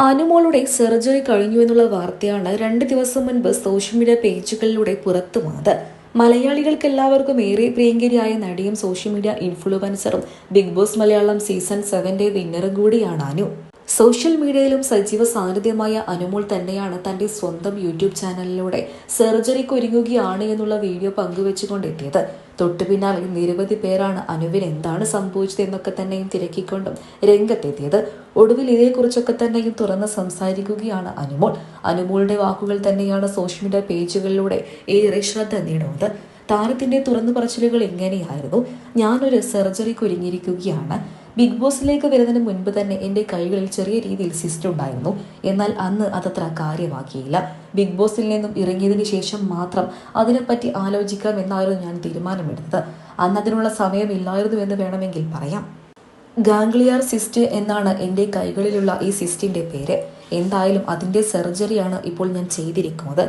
അനുമോളുടെ സർജറി കഴിഞ്ഞു എന്നുള്ള വാർത്തയാണ് 2 ദിവസം മുൻപ് സോഷ്യൽ മീഡിയ പേജുകളിലൂടെ പുറത്തു വന്നത്. മലയാളികൾക്കെല്ലാവർക്കും ഏറെ പ്രിയങ്കരിയായ നടിയും സോഷ്യൽ മീഡിയ ഇൻഫ്ലുവൻസറും ബിഗ് ബോസ് മലയാളം സീസൺ 7 വിന്നറും കൂടിയാണ് അനു. സോഷ്യൽ മീഡിയയിലും സജീവ സാന്നിധ്യമായ അനുമോൾ തന്നെയാണ് തന്റെ സ്വന്തം യൂട്യൂബ് ചാനലിലൂടെ സർജറിക്ക് ഒരുങ്ങുകയാണ് എന്നുള്ള വീഡിയോ പങ്കുവെച്ചുകൊണ്ടെത്തിയത്. തൊട്ടു പിന്നാലെ നിരവധി പേരാണ് അനുവിന് എന്താണ് സംഭവിച്ചത് എന്നൊക്കെ തന്നെയും തിരക്കിക്കൊണ്ടും രംഗത്തെത്തിയത്. ഒടുവിൽ ഇതേക്കുറിച്ചൊക്കെ തന്നെയും തുറന്ന് സംസാരിക്കുകയാണ് അനുമോൾ. അനുമോളുടെ വാക്കുകൾ തന്നെയാണ് സോഷ്യൽ മീഡിയ പേജുകളിലൂടെ ഏറെ ശ്രദ്ധ നേടുന്നത്. താരത്തിന്റെ തുറന്നു പറച്ചിലുകൾ ഇങ്ങനെയായിരുന്നു: ഞാനൊരു സർജറിക്ക് ഒരുങ്ങിയിരിക്കുകയാണ്. ബിഗ് ബോസിലേക്ക് വരുന്നതിന് മുൻപ് തന്നെ എൻ്റെ കൈകളിൽ ചെറിയ രീതിയിൽ സിസ്റ്റ് ഉണ്ടായിരുന്നു. എന്നാൽ അന്ന് അതത്ര കാര്യമാക്കിയില്ല. ബിഗ് ബോസിൽ നിന്നും ഇറങ്ങിയതിനു ശേഷം മാത്രം അതിനെപ്പറ്റി ആലോചിക്കാം എന്നായിരുന്നു ഞാൻ തീരുമാനമെടുത്തത്. അന്ന് അതിനുള്ള സമയമില്ലായിരുന്നു എന്ന് വേണമെങ്കിൽ പറയാം. ഗാംഗ്ലിയാർ സിസ്റ്റ് എന്നാണ് എൻ്റെ കൈകളിലുള്ള ഈ സിസ്റ്റിന്റെ പേര്. എന്തായാലും അതിൻ്റെ സർജറിയാണ് ഇപ്പോൾ ഞാൻ ചെയ്തിരിക്കുന്നത്.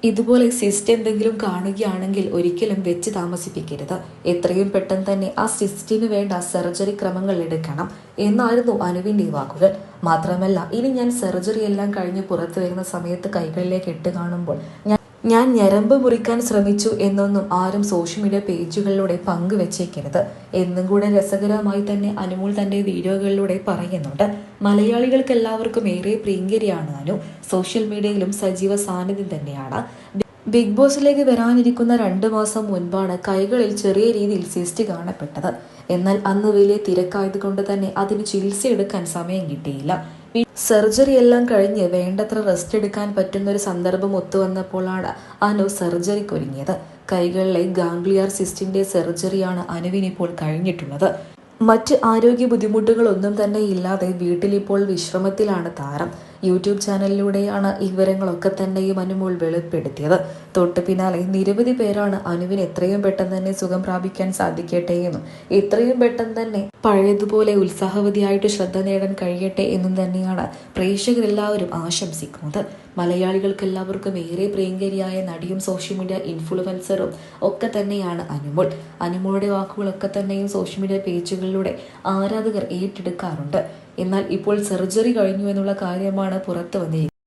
ഇതുപോലെ സിസ്റ്റ് എന്തെങ്കിലും കാണുകയാണെങ്കിൽ ഒരിക്കലും വെച്ച് താമസിപ്പിക്കരുത്. എത്രയും പെട്ടെന്ന് തന്നെ ആ സിസ്റ്റിന് വേണ്ട സർജറി ക്രമങ്ങൾ എടുക്കണം എന്നായിരുന്നു അനുവിൻ്റെ വാക്കുകൾ. മാത്രമല്ല, ഇനി ഞാൻ സർജറി എല്ലാം കഴിഞ്ഞ് പുറത്തു വരുന്ന സമയത്ത് കൈകളിലേക്ക് ഇട്ട് കാണുമ്പോൾ ഞാൻ ഞരമ്പ് മുറിക്കാൻ ശ്രമിച്ചു എന്നൊന്നും ആരും സോഷ്യൽ മീഡിയ പേജുകളിലൂടെ പങ്കുവെച്ചേക്കരുത് എന്നും കൂടെ രസകരമായി തന്നെ അനുമോൾ തന്റെ വീഡിയോകളിലൂടെ പറയുന്നുണ്ട്. മലയാളികൾക്ക് എല്ലാവർക്കും ഏറെ പ്രിയങ്കരിയാണ് അനു. സോഷ്യൽ മീഡിയയിലും സജീവ സാന്നിധ്യം തന്നെയാണ്. ബിഗ് ബോസിലേക്ക് വരാനിരിക്കുന്ന 2 മാസം മുൻപാണ് കൈകളിൽ ചെറിയ രീതിയിൽ സിസ്റ്റ് കാണപ്പെട്ടത്. എന്നാൽ അന്ന് വലിയ തിരക്കായതുകൊണ്ട് തന്നെ അതിന് ചികിത്സയെടുക്കാൻ സമയം കിട്ടിയില്ല. സർജറി എല്ലാം കഴിഞ്ഞ് വേണ്ടത്ര റെസ്റ്റ് എടുക്കാൻ പറ്റുന്നൊരു സന്ദർഭം ഒത്തുവന്നപ്പോഴാണ് അനു സർജറിക്ക് ഒരുങ്ങിയത്. കൈകളിലെ ഗാംഗ്ലിയാർ സിസ്റ്റിന്റെ സർജറിയാണ് അനുവിനിപ്പോൾ കഴിഞ്ഞിട്ടുള്ളത്. മറ്റ് ആരോഗ്യ ബുദ്ധിമുട്ടുകളൊന്നും തന്നെ ഇല്ലാതെ വീട്ടിലിപ്പോൾ വിശ്രമത്തിലാണ് താരം. യൂട്യൂബ് ചാനലിലൂടെയാണ് ഈ വിവരങ്ങളൊക്കെ തന്നെയും അനുമോൾ വെളിപ്പെടുത്തിയത്. തൊട്ട് പിന്നാലെ നിരവധി പേരാണ് അനുവിന് എത്രയും പെട്ടെന്ന് തന്നെ സുഖം പ്രാപിക്കാൻ സാധിക്കട്ടെ എന്നും എത്രയും പെട്ടെന്ന് തന്നെ പഴയതുപോലെ ഉത്സാഹവതിയായിട്ട് ശ്രദ്ധ നേടാൻ കഴിയട്ടെ എന്നും തന്നെയാണ് പ്രേക്ഷകരെല്ലാവരും ആശംസിക്കുന്നത്. മലയാളികൾക്കെല്ലാവർക്കും ഏറെ പ്രിയങ്കരിയായ നടിയും സോഷ്യൽ മീഡിയ ഇൻഫ്ലുവൻസറും ഒക്കെ തന്നെയാണ് അനുമോൾ. അനുമോളുടെ വാക്കുകളൊക്കെ തന്നെയും സോഷ്യൽ മീഡിയ പേജുകളിലൂടെ ആരാധകർ ഏറ്റെടുക്കാറുണ്ട്. എന്നാൽ ഇപ്പോൾ സർജറി കഴിഞ്ഞു എന്നുള്ള കാര്യമാണ് പുറത്തു വന്നിരിക്കുന്നത്.